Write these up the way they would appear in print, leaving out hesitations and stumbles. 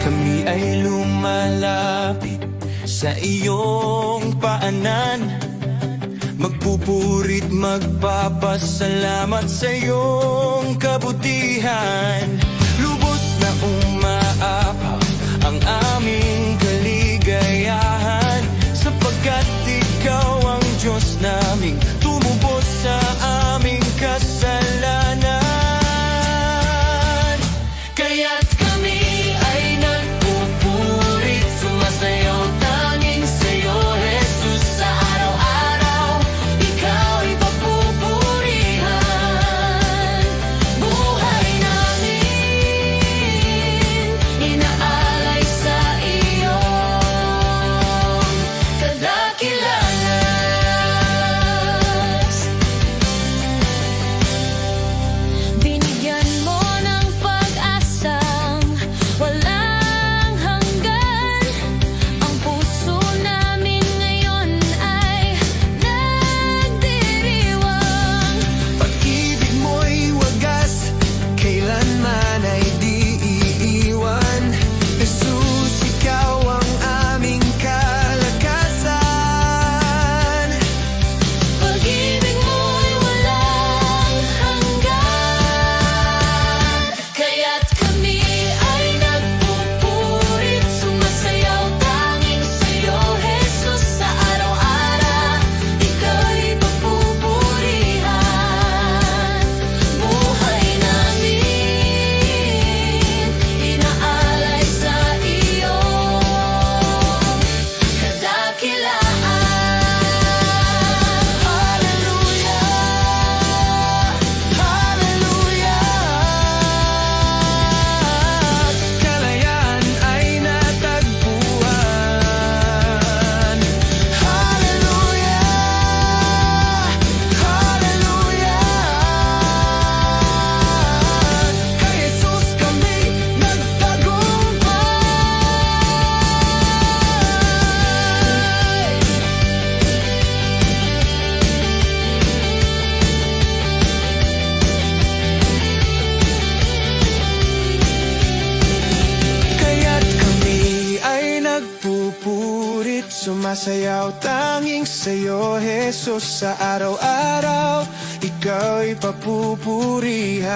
Kami ay lumalapit sa iyong paanan, magpupurit, magpapasalamat sa iyong kabutihan. Lubos na umaapaw ang aming kaligayahan, sapagkat ikaw ang Diyos naming tumubos sa aming kasalanan. Kaya't kami ay nagpupurit, sumasayaw tanging sa'yo, Jesus, sa araw-araw. Ikaw ay papupurihan. Buhay namin inaalay sa iyong kadakilanas. Binigyan mo ng pag-asang walang hanggan. Ang puso namin ngayon ay nagdiriwang. Pag-ibig mo'y wagas, kailanman ay di iiwan. Jesus, ikaw ang aming kalakasan. Pag-ibig mo'y walang hanggan, kaya't kami ay nagpupurit, sumasayaw tanging sa'yo, Jesus, sa araw-araw. Ika'y papupurihan. Buhay namin inaalay sa iyong kadakilaan. Hallelujah, hallelujah. Kalayaan ay natagpuan. Hallelujah, hallelujah. Kay Jesus kami nagtagumpay. Kaya't kami ay nagpupurit, sumasayaw tanging sa'yo, Jesus, sa araw-araw. Ika'y papupurihan.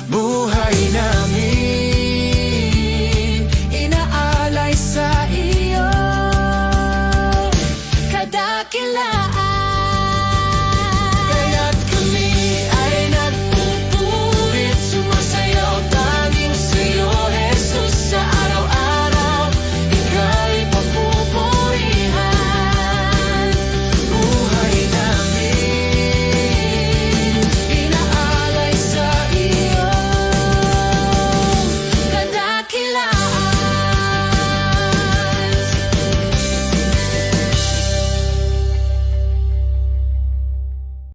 Buhay namin inaalay sa